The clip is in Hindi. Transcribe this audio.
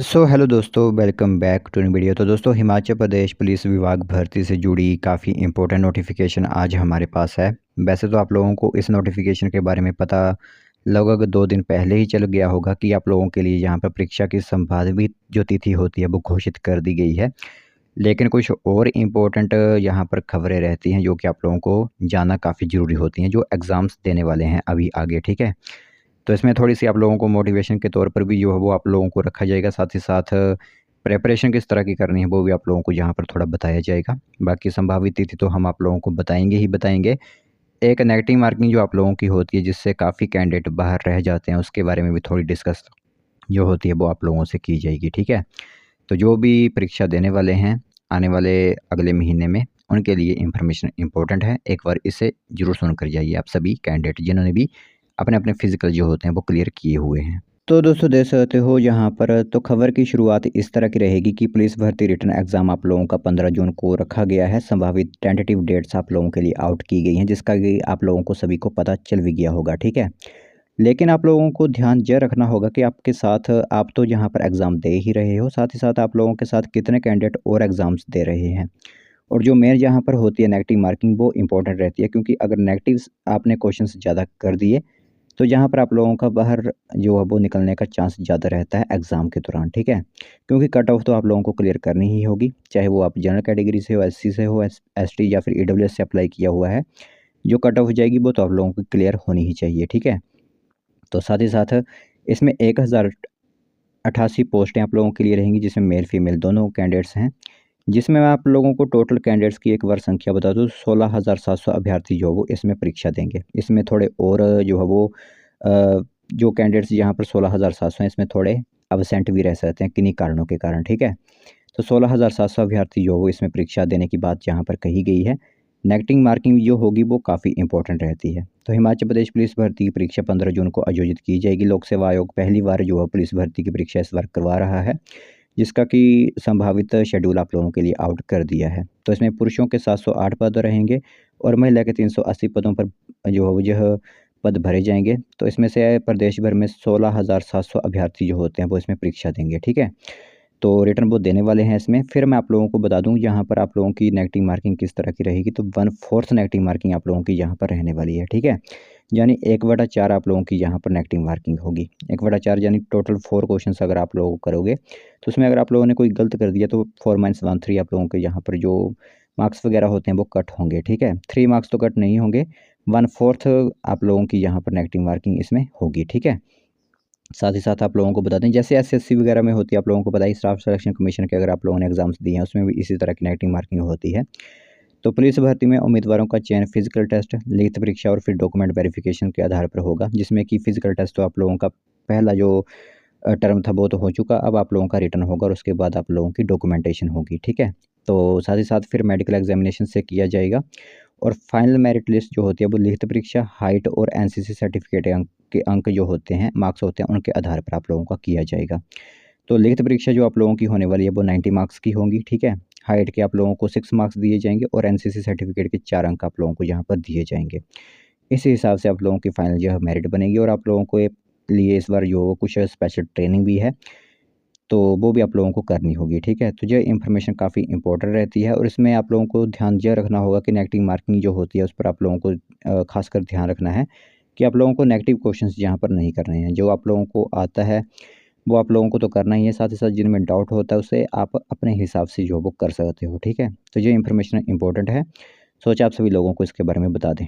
हेलो दोस्तों, welcome back to new video. तो दोस्तों, हिमाचल प्रदेश पुलिस विभाग भर्ती से जुड़ी काफ़ी इंपॉर्टेंट नोटिफिकेशन आज हमारे पास है। वैसे तो आप लोगों को इस नोटिफिकेशन के बारे में पता लगभग 2 दिन पहले ही चल गया होगा कि आप लोगों के लिए यहाँ पर परीक्षा की संभावित जो तिथि होती है वो घोषित कर दी गई है। लेकिन कुछ और इम्पोर्टेंट यहाँ पर खबरें रहती हैं जो कि आप लोगों को जानना काफ़ी ज़रूरी होती हैं, जो एग्ज़ाम्स देने वाले हैं अभी आगे, ठीक है। तो इसमें थोड़ी-सी आप लोगों को मोटिवेशन के तौर पर भी जो है वो आप लोगों को रखा जाएगा, साथ ही साथ प्रिपरेशन किस तरह की करनी है वो भी आप लोगों को यहाँ पर थोड़ा बताया जाएगा। बाकी संभावित तिथि तो हम आप लोगों को बताएँगे ही बताएँगे। एक नेगेटिव मार्किंग जो आप लोगों की होती है जिससे काफ़ी कैंडिडेट बाहर रह जाते हैं, उसके बारे में भी थोड़ी डिस्कस जो होती है वो आप लोगों से की जाएगी, ठीक है। तो जो भी परीक्षा देने वाले हैं आने वाले अगले महीने में, उनके लिए इन्फॉर्मेशन इम्पोर्टेंट है। एक बार इसे ज़रूर सुन कर जाइए आप सभी कैंडिडेट जिन्होंने भी अपने-अपने फिज़िकल जो होते हैं वो क्लियर किए हुए हैं। तो दोस्तों, देख सकते हो यहाँ पर तो खबर की शुरुआत इस तरह की रहेगी कि पुलिस भर्ती रिटन एग्ज़ाम आप लोगों का 15 जून को रखा गया है। संभावित टेंटेटिव डेट्स आप लोगों के लिए आउट की गई हैं, जिसका कि आप लोगों को सभी को पता चल भी गया होगा, ठीक है। लेकिन आप लोगों को ध्यान यह रखना होगा कि आपके साथ आप तो यहाँ पर एग्ज़ाम दे ही रहे हो, साथ ही साथ आप लोगों के साथ कितने कैंडिडेट और एग्ज़ाम्स दे रहे हैं। और जो मेन यहाँ पर होती है नेगेटिव मार्किंग, वो इम्पोर्टेंट रहती है, क्योंकि अगर नेगेटिव्स आपने क्वेश्चंस ज़्यादा कर दिए तो यहाँ पर आप लोगों का बाहर जो है वो निकलने का चांस ज़्यादा रहता है एग्ज़ाम के दौरान, ठीक है। क्योंकि कट ऑफ तो आप लोगों को क्लियर करनी ही होगी, चाहे वो आप जनरल कैटेगरी से हो, एससी से हो, एसटी या फिर ईडब्ल्यूएस से अप्लाई किया हुआ है। जो कट ऑफ हो जाएगी वो तो आप लोगों को क्लियर होनी ही चाहिए, ठीक है। तो साथ ही साथ इसमें 1088 पोस्टें आप लोगों के लिए रहेंगी, जिसमें मेल फीमेल दोनों कैंडिडेट्स हैं। जिसमें मैं आप लोगों को टोटल कैंडिडेट्स की एक बार संख्या बता दूँ, 16,700 अभ्यर्थी जो है वो इसमें परीक्षा देंगे। इसमें थोड़े और जो है वो जो कैंडिडेट्स यहाँ पर 16,700 हैं, इसमें थोड़े अब्सेंट भी रह सकते हैं किन्हीं कारणों के कारण, ठीक है। तो 16,700 अभ्यर्थी जो वो इसमें परीक्षा देने की बात यहाँ पर कही गई है। नेगेटिव मार्किंग जो होगी वो काफ़ी इंपॉर्टेंट रहती है। तो हिमाचल प्रदेश पुलिस भर्ती की परीक्षा 15 जून को आयोजित की जाएगी। लोक सेवा आयोग पहली बार जो है पुलिस भर्ती की परीक्षा इस बार करवा रहा है, जिसका कि संभावित शेड्यूल आप लोगों के लिए आउट कर दिया है। तो इसमें पुरुषों के 708 पद रहेंगे और महिला के 380 पदों पर जो है वो यह पद भरे जाएँगे। तो इसमें से प्रदेश भर में 16,700 अभ्यर्थी जो होते हैं वो इसमें परीक्षा देंगे, ठीक है। तो रिटर्न वो देने वाले हैं इसमें। फिर मैं आप लोगों को बता दूँ यहाँ पर आप लोगों की नेगेटिव मार्किंग किस तरह की रहेगी, तो 1/4 नेगेटिव मार्किंग आप लोगों की यहाँ पर रहने वाली है, ठीक है। यानी 1/4 आप लोगों की यहाँ पर नेगेटिव मार्किंग होगी। 1/4 यानी टोटल 4 क्वेश्चंस अगर आप लोग करोगे, तो उसमें अगर आप लोगों ने कोई गलत कर दिया तो 4-1 3 आप लोगों के यहाँ पर जो मार्क्स वगैरह होते हैं वो कट होंगे, ठीक है। 3 मार्क्स तो कट नहीं होंगे, 1/4 आप लोगों की यहाँ पर नेगेटिव मार्किंग इसमें होगी, ठीक है। साथ ही साथ आप लोगों को बता दें, जैसे एसएससी वगैरह में होती है, आप लोगों को पता है स्टाफ सिलेक्शन कमीशन के अगर आप लोगों ने एग्जाम्स दिए हैं उसमें भी इसी तरह की नेगेटिव मार्किंग होती है। तो पुलिस भर्ती में उम्मीदवारों का चयन फिजिकल टेस्ट, लिखित परीक्षा और फिर डॉक्यूमेंट वेरिफिकेशन के आधार पर होगा, जिसमें कि फिजिकल टेस्ट तो आप लोगों का पहला जो टर्म था वो तो हो चुका, अब आप लोगों का रिटर्न होगा और उसके बाद आप लोगों की डॉक्यूमेंटेशन होगी, ठीक है। तो साथ ही साथ फिर मेडिकल एग्जामिनेशन से किया जाएगा और फाइनल मेरिट लिस्ट जो होती है वो लिखित परीक्षा, हाइट और एनसीसी सर्टिफिकेट अंक जो होते हैं, मार्क्स होते हैं, उनके आधार पर आप लोगों का किया जाएगा। तो लिखित परीक्षा जो आप लोगों की होने वाली है वो 90 मार्क्स की होंगी, ठीक है। हाइट के आप लोगों को 6 मार्क्स दिए जाएंगे और एनसीसी सर्टिफिकेट के 4 अंक आप लोगों को यहाँ पर दिए जाएंगे। इसी हिसाब से आप लोगों की फाइनल जो है मेरिट बनेगी और आप लोगों को लिए इस बार जो कुछ स्पेशल ट्रेनिंग भी है, तो वो भी आप लोगों को करनी होगी, ठीक है। तो ये इन्फॉर्मेशन काफ़ी इंपॉर्टेंट रहती है और इसमें आप लोगों को ध्यान ये रखना होगा कि नेगेटिव मार्किंग जो होती है उस पर आप लोगों को खासकर ध्यान रखना है कि आप लोगों को नेगेटिव क्वेश्चंस यहाँ पर नहीं करने हैं। जो आप लोगों को आता है वो आप लोगों को तो करना ही है, साथ ही साथ जिनमें डाउट होता है उसे आप अपने हिसाब से जो वो कर सकते हो, ठीक है। तो ये इन्फॉर्मेशन इंपॉर्टेंट है, सोचा आप सभी लोगों को इसके बारे में बता दें।